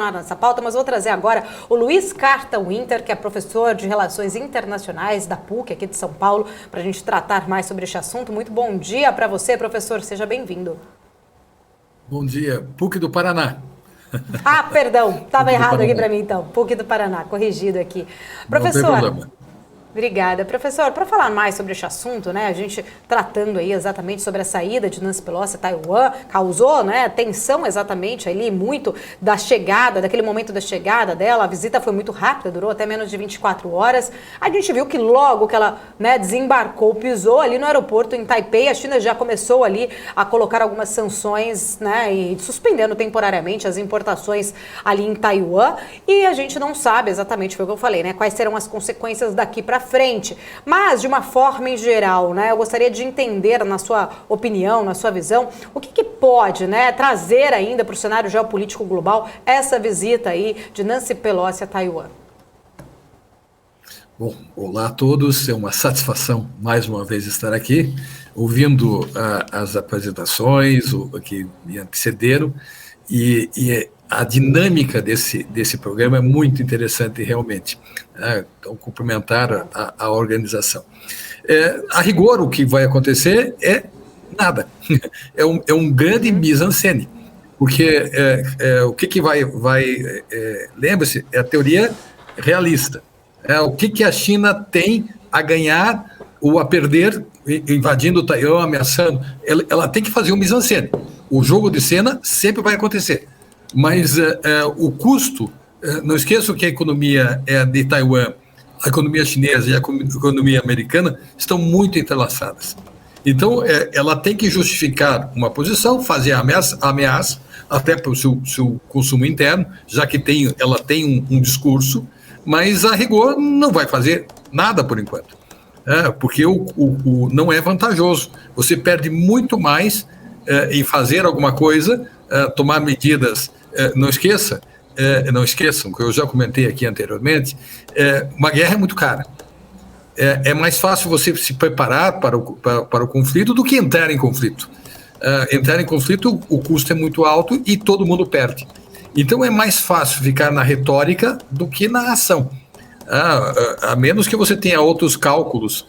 Nessa pauta, mas vou trazer agora o Luiz Carta Winter, que é professor de Relações Internacionais da PUC, aqui de São Paulo, para a gente tratar mais sobre este assunto. Muito bom dia para você, professor, seja bem-vindo. Bom dia, PUC do Paraná. Ah, perdão, estava errado aqui para mim então, PUC do Paraná, corrigido aqui. Professor, não tem problema. Obrigada. Professor, para falar mais sobre este assunto, né, a gente tratando aí exatamente sobre a saída de Nancy Pelosi a Taiwan, causou, né, tensão exatamente ali, muito da chegada, daquele momento da chegada dela, a visita foi muito rápida, durou até menos de 24 horas. A gente viu que logo que ela, né, desembarcou, pisou ali no aeroporto em Taipei, a China já começou ali a colocar algumas sanções, né, e suspendendo temporariamente as importações ali em Taiwan, e a gente não sabe exatamente, foi o que eu falei, né, quais serão as consequências daqui para frente, mas de uma forma em geral, né, eu gostaria de entender, na sua opinião, na sua visão, o que pode, né, trazer ainda para o cenário geopolítico global essa visita aí de Nancy Pelosi a Taiwan. Bom, olá a todos, é uma satisfação mais uma vez estar aqui, ouvindo as apresentações que me antecederam, e a dinâmica desse programa é muito interessante realmente. Então, cumprimentar a organização. A rigor, o que vai acontecer é nada. É um grande mise-en-scène, porque o que vai lembre-se, é a teoria realista. O que a China tem a ganhar ou a perder invadindo o Taiwan, ameaçando? Ela tem que fazer um mise-en-scène. O jogo de cena sempre vai acontecer, mas o custo, não esqueçam que a economia de Taiwan, a economia chinesa e a economia americana estão muito entrelaçadas. Então, ela tem que justificar uma posição, fazer a ameaça até para o seu consumo interno, já que ela tem um discurso, mas a rigor não vai fazer nada por enquanto, porque não é vantajoso. Você perde muito mais em fazer alguma coisa, tomar medidas. Não esqueçam, que eu já comentei aqui anteriormente, uma guerra é muito cara. É mais fácil você se preparar para o conflito do que entrar em conflito. Entrar em conflito, o custo é muito alto e todo mundo perde. Então é mais fácil ficar na retórica do que na ação. A menos que você tenha outros cálculos,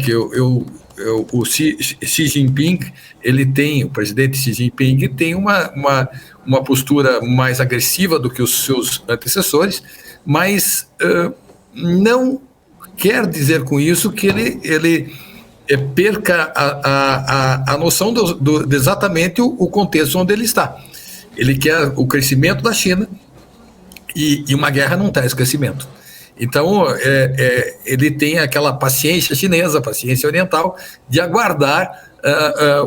que o Xi Jinping, o presidente Xi Jinping tem uma postura mais agressiva do que os seus antecessores, mas não quer dizer com isso que ele perca a noção de exatamente o contexto onde ele está. Ele quer o crescimento da China e uma guerra não traz crescimento. Então, ele tem aquela paciência chinesa, paciência oriental, de aguardar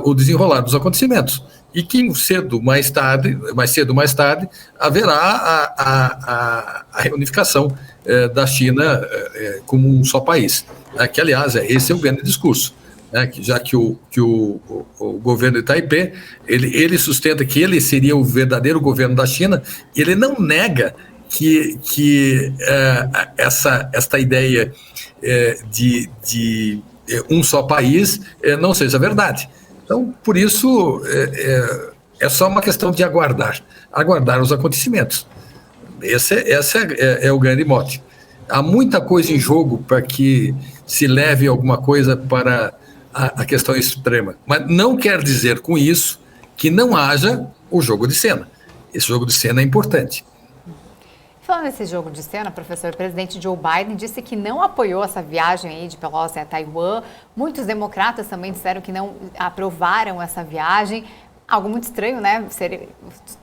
o desenrolar dos acontecimentos. E que mais cedo ou mais tarde, haverá a reunificação da China como um só país. Que, aliás, esse é o grande discurso. Já que o governo de Taipei, ele sustenta que ele seria o verdadeiro governo da China, ele não nega que esta ideia de um só país não seja verdade. Então, por isso, é só uma questão de aguardar os acontecimentos. Esse é o grande mote. Há muita coisa em jogo para que se leve alguma coisa para a questão extrema, mas não quer dizer com isso que não haja o jogo de cena. Esse jogo de cena é importante. Falando nesse jogo de cena, professor, o presidente Joe Biden disse que não apoiou essa viagem aí de Pelosi a Taiwan. Muitos democratas também disseram que não aprovaram essa viagem. Algo muito estranho, né?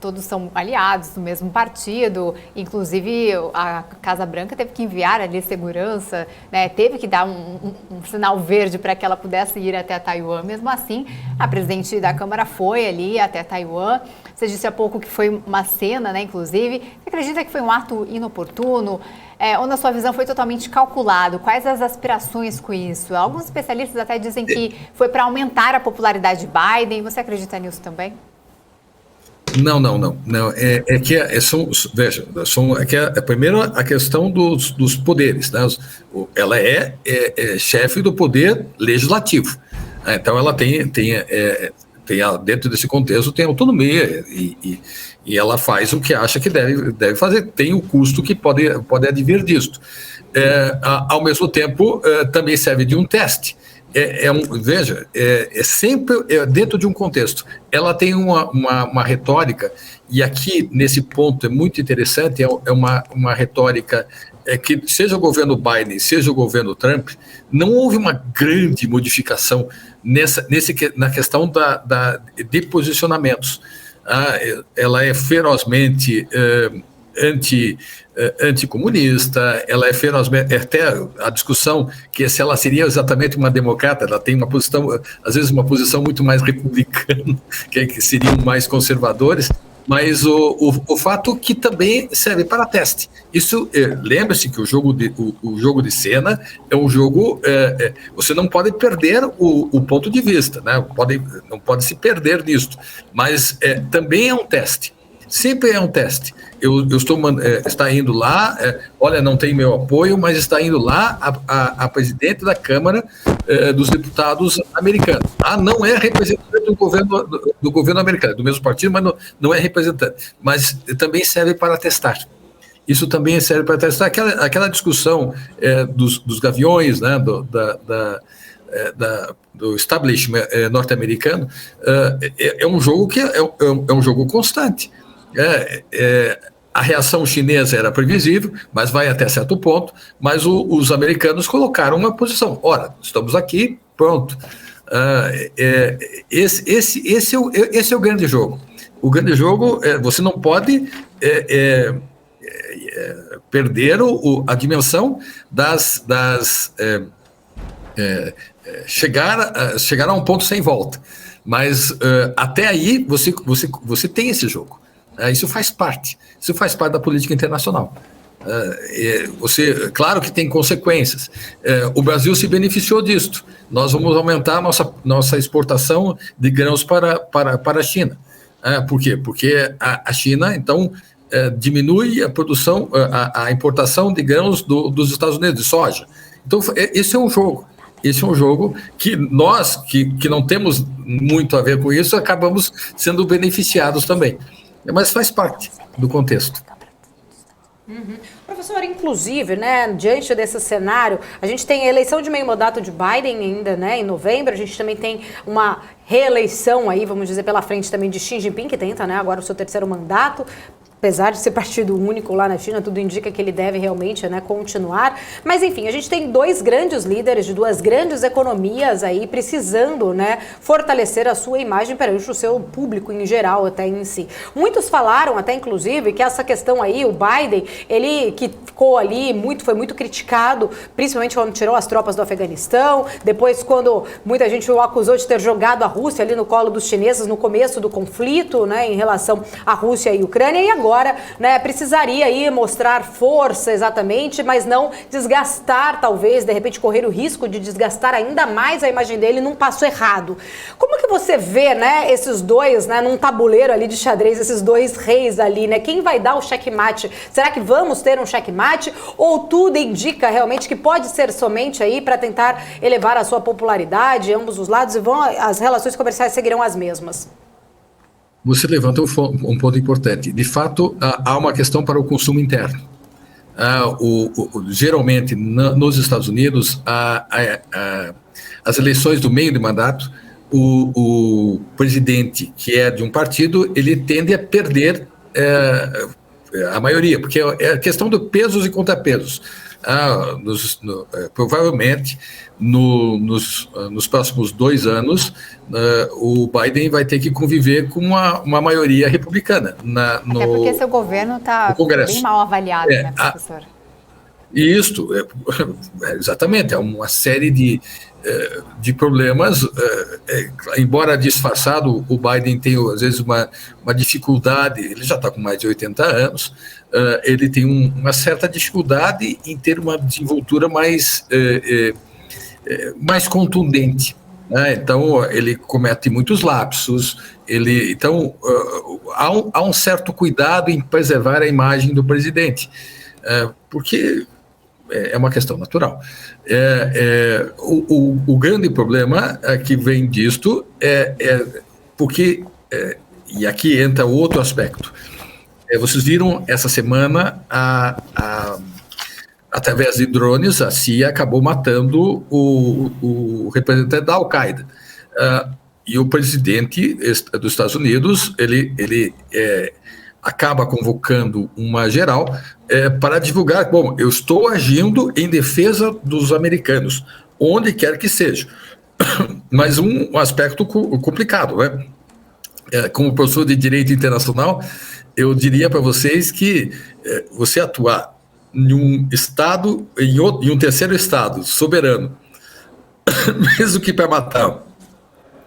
Todos são aliados do mesmo partido, inclusive a Casa Branca teve que enviar ali segurança, né? Teve que dar um sinal verde para que ela pudesse ir até Taiwan. Mesmo assim, a presidente da Câmara foi ali até Taiwan. Você disse há pouco que foi uma cena, né? Inclusive, você acredita que foi um ato inoportuno? Ou na sua visão foi totalmente calculado? Quais as aspirações com isso? Alguns especialistas até dizem que foi para aumentar a popularidade de Biden. Você acredita nisso também? Não. Primeiro a questão dos poderes, né? Ela é chefe do poder legislativo. Então ela tem dentro desse contexto tem autonomia e ela faz o que acha que deve fazer, tem o custo que pode advir disto. Ao mesmo tempo, também serve de um teste. Veja, sempre dentro de um contexto. Ela tem uma retórica, e aqui, nesse ponto, é muito interessante, é uma retórica que, seja o governo Biden, seja o governo Trump, não houve uma grande modificação na questão de posicionamentos. Ela é ferozmente anticomunista, ela é ferozmente, até a discussão que se ela seria exatamente uma democrata, ela tem uma posição, às vezes uma posição muito mais republicana, que seriam mais conservadores, mas o fato que também serve para teste. Isso, lembre-se que o jogo de cena é um jogo, você não pode perder o ponto de vista, né? Não pode se perder nisso, mas também é um teste. Sempre é um teste. Está indo lá, olha, não tem meu apoio, mas está indo lá a presidente da Câmara dos Deputados americana. Não é representante do governo americano, do mesmo partido, mas não é representante. Mas também serve para testar. Isso também serve para testar. Aquela discussão dos gaviões, né, do establishment norte-americano, é um jogo que é um jogo constante. A reação chinesa era previsível, mas vai até certo ponto, mas os americanos colocaram uma posição. Ora, estamos aqui, pronto. Esse é o grande jogo. O grande jogo, você não pode perder a dimensão chegar a um ponto sem volta. Mas até aí você tem esse jogo. Isso faz parte da política internacional. Claro que tem consequências. O Brasil se beneficiou disto. Nós vamos aumentar a nossa exportação de grãos para a China. Por quê? Porque a China, então, diminui a produção, a importação de grãos dos Estados Unidos, de soja. Então, esse é um jogo. Esse é um jogo que nós, que não temos muito a ver com isso, acabamos sendo beneficiados também. Mas faz parte do contexto. Uhum. Professor, inclusive, né, diante desse cenário, a gente tem a eleição de meio mandato de Biden ainda, né, em novembro, a gente também tem uma reeleição aí, vamos dizer, pela frente também de Xi Jinping, que tenta, né, agora o seu terceiro mandato. Apesar de ser partido único lá na China, tudo indica que ele deve realmente, né, continuar. Mas, enfim, a gente tem dois grandes líderes de duas grandes economias aí precisando, né, fortalecer a sua imagem perante o seu público em geral, até em si. Muitos falaram, até inclusive, que essa questão aí, o Biden, ele que ficou ali, foi muito criticado, principalmente quando tirou as tropas do Afeganistão, depois quando muita gente o acusou de ter jogado a Rússia ali no colo dos chineses no começo do conflito, né, em relação à Rússia e Ucrânia, e agora, né, precisaria aí mostrar força exatamente, mas não desgastar, talvez, de repente correr o risco de desgastar ainda mais a imagem dele num passo errado. Como que você vê, né, esses dois, né, num tabuleiro ali de xadrez, esses dois reis ali, né? Quem vai dar o checkmate? Será que vamos ter um checkmate? Ou tudo indica realmente que pode ser somente aí para tentar elevar a sua popularidade, ambos os lados, e as relações comerciais seguirão as mesmas? Você levanta um ponto importante. De fato, há uma questão para o consumo interno. Geralmente, nos Estados Unidos, as eleições do meio de mandato, o presidente, que é de um partido, ele tende a perder a maioria, porque é a questão de pesos e contrapesos. Provavelmente, nos próximos 2 anos, o Biden vai ter que conviver com uma maioria republicana. Até porque seu governo está bem mal avaliado, né, professor? Isso, exatamente, é uma série de problemas, embora disfarçado, o Biden tem, às vezes, uma dificuldade, ele já está com mais de 80 anos, ele tem uma certa dificuldade em ter uma desenvoltura mais contundente. Né? Então, ele comete muitos lapsos, então, há um certo cuidado em preservar a imagem do presidente, porque é uma questão natural. O grande problema que vem disto porque, e aqui entra outro aspecto, vocês viram essa semana, através de drones, a CIA acabou matando o representante da Al-Qaeda. E o presidente dos Estados Unidos, ele acaba convocando uma geral para divulgar, bom, eu estou agindo em defesa dos americanos, onde quer que seja. Mas um aspecto complicado, né? Como professor de Direito Internacional, eu diria para vocês que você atuar em um estado, em um terceiro estado, soberano, mesmo que para matar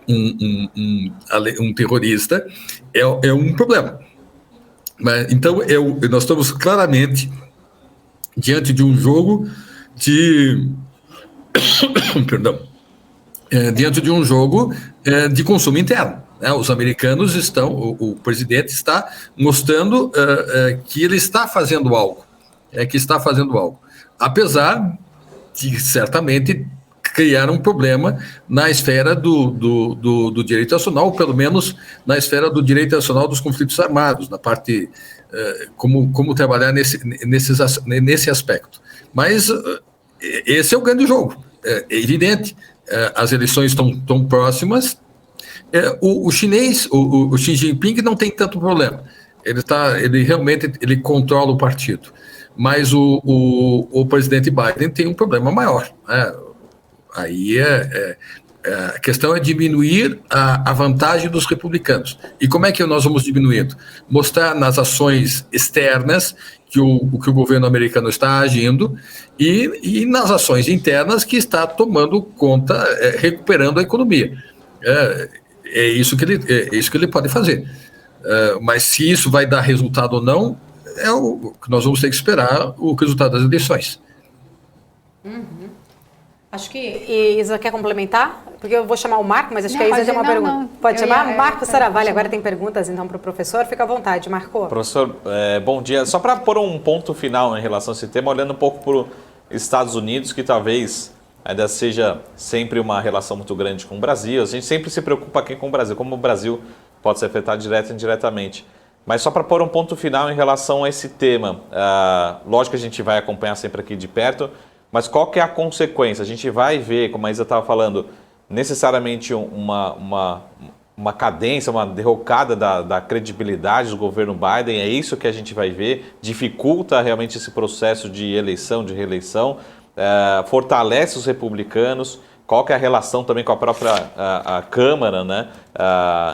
um terrorista, é um problema. Então, nós estamos claramente diante de um jogo diante de um jogo de consumo interno. Os americanos o presidente está mostrando que ele está fazendo algo, apesar de certamente criar um problema na esfera do direito nacional, ou pelo menos na esfera do direito nacional dos conflitos armados, na parte como trabalhar nesse aspecto. Mas esse é o grande jogo, é evidente. As eleições estão próximas. O chinês, o Xi Jinping, não tem tanto problema. Ele realmente controla o partido. Mas o presidente Biden tem um problema maior, né? Aí a questão é diminuir a vantagem dos republicanos. E como é que nós vamos diminuindo? Mostrar nas ações externas que o governo americano está agindo e nas ações internas que está tomando conta, recuperando a economia. É isso que ele pode fazer. Mas se isso vai dar resultado ou não, é o que nós vamos ter que esperar, o resultado das eleições. Uhum. Acho que Isa quer complementar, porque eu vou chamar o Marco, mas acho que a Isa tem uma pergunta. Não. Pode chamar? Marco Saravalli, agora tem perguntas então para o professor, fica à vontade, Marco. Professor, bom dia. Só para pôr um ponto final em relação a esse tema, olhando um pouco para os Estados Unidos, que talvez ainda seja sempre uma relação muito grande com o Brasil. A gente sempre se preocupa aqui com o Brasil, como o Brasil pode ser afetado direto e indiretamente. Mas só para pôr um ponto final em relação a esse tema, lógico que a gente vai acompanhar sempre aqui de perto, mas qual que é a consequência? A gente vai ver, como a Isa estava falando, necessariamente uma cadência, uma derrocada da credibilidade do governo Biden, é isso que a gente vai ver, dificulta realmente esse processo de eleição, de reeleição, fortalece os republicanos, qual que é a relação também com a própria a Câmara, né?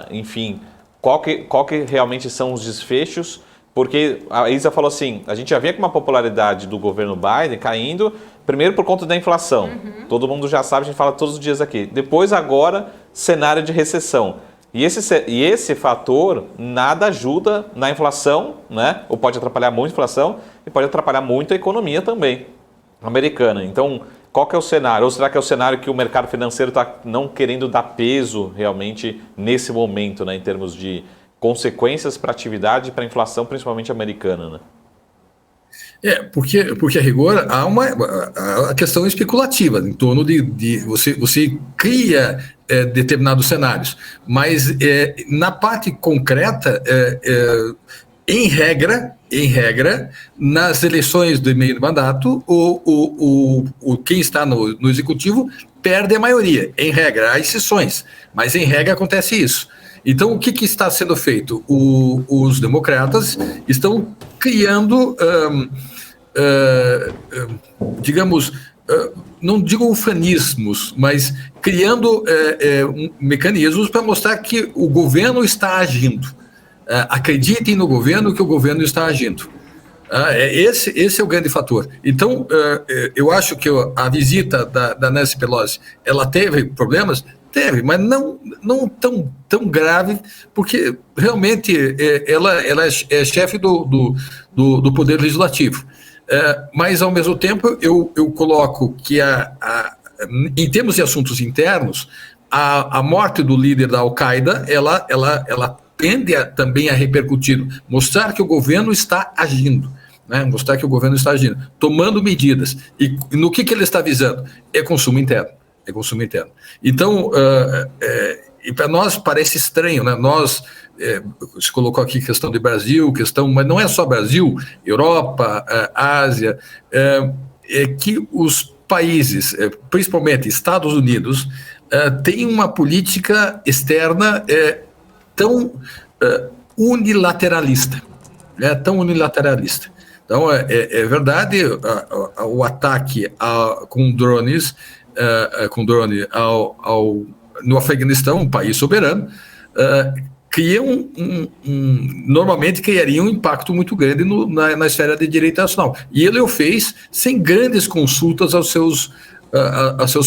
Enfim, qual que realmente são os desfechos, porque a Isa falou assim, a gente já vê com uma popularidade do governo Biden caindo, primeiro por conta da inflação, todo mundo já sabe, a gente fala todos os dias aqui, depois agora cenário de recessão, e esse fator nada ajuda na inflação, né? Ou pode atrapalhar muito a inflação e pode atrapalhar muito a economia também americana. Então, qual que é o cenário? Ou será que é o cenário que o mercado financeiro está não querendo dar peso realmente nesse momento, né, em termos de consequências para a atividade e para a inflação, principalmente americana, né? Porque a rigor há a questão especulativa em torno de você cria determinados cenários, mas na parte concreta, em regra, nas eleições do meio do mandato, quem está no executivo perde a maioria, em regra, há exceções, mas em regra acontece isso. Então, o que está sendo feito? Os democratas estão criando, digamos, não digo ufanismos, mas criando mecanismos para mostrar que o governo está agindo. Acreditem no governo, que o governo está agindo. Esse é o grande fator. Então, eu acho que a visita da Nancy Pelosi, ela teve problemas? Teve, mas não tão grave, porque realmente ela é chefe do Poder Legislativo. Mas, ao mesmo tempo, eu coloco que, em termos de assuntos internos, a morte do líder da Al-Qaeda, ela tende também a repercutir, mostrar que o governo está agindo, né? Mostrar que o governo está agindo, tomando medidas. E no que ele está visando? É consumo interno. Então, E para nós parece estranho, né? Você colocou aqui questão de Brasil, mas não é só Brasil, Europa, Ásia, que os países, principalmente Estados Unidos, têm uma política externa tão unilateralista, tão unilateralista. Então, é verdade, o ataque com drone no Afeganistão, um país soberano, normalmente criaria um impacto muito grande na esfera de direito nacional. E ele o fez sem grandes consultas aos seus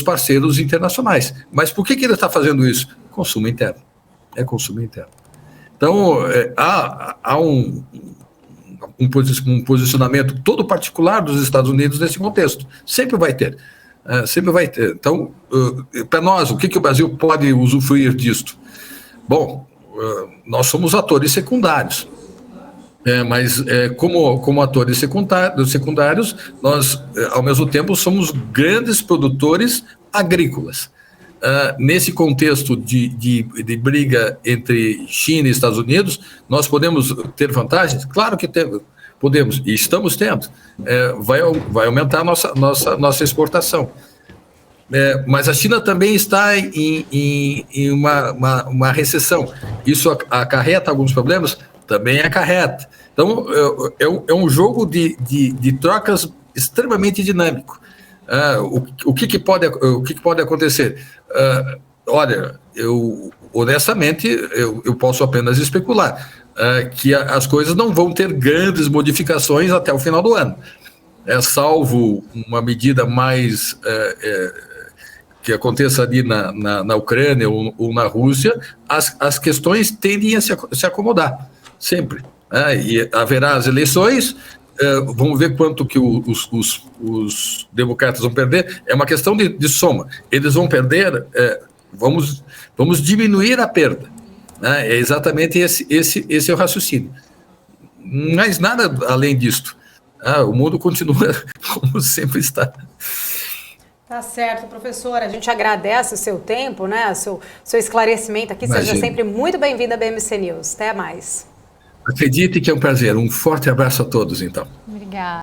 parceiros internacionais. Mas por que ele está fazendo isso? Consumo interno. É consumo interno. Então, há um posicionamento todo particular dos Estados Unidos nesse contexto. Sempre vai ter. Sempre vai ter. Então, para nós, o que o Brasil pode usufruir disto? Bom, nós somos atores secundários. Mas como atores secundários, nós, ao mesmo tempo, somos grandes produtores agrícolas. Nesse contexto de briga entre China e Estados Unidos, nós podemos ter vantagens? Claro que podemos, e estamos tendo. Vai aumentar a nossa exportação. Mas a China também está em uma recessão. Isso acarreta alguns problemas? Também acarreta. Então, é um jogo de trocas extremamente dinâmico. O que pode acontecer? Olha, honestamente, eu posso apenas especular que as coisas não vão ter grandes modificações até o final do ano. Salvo uma medida mais que aconteça ali na Ucrânia ou na Rússia, as questões tendem a se acomodar, sempre. E haverá as eleições, vamos ver quanto que os democratas vão perder. É uma questão de soma. Eles vão perder, vamos diminuir a perda. É exatamente esse é o raciocínio. Mas nada além disto. O mundo continua como sempre está. Tá certo, professor. A gente agradece o seu tempo, né? Seu esclarecimento aqui. Imagina. Seja sempre muito bem-vindo à BMC News. Até mais. Acredite que é um prazer. Um forte abraço a todos, então. Obrigada.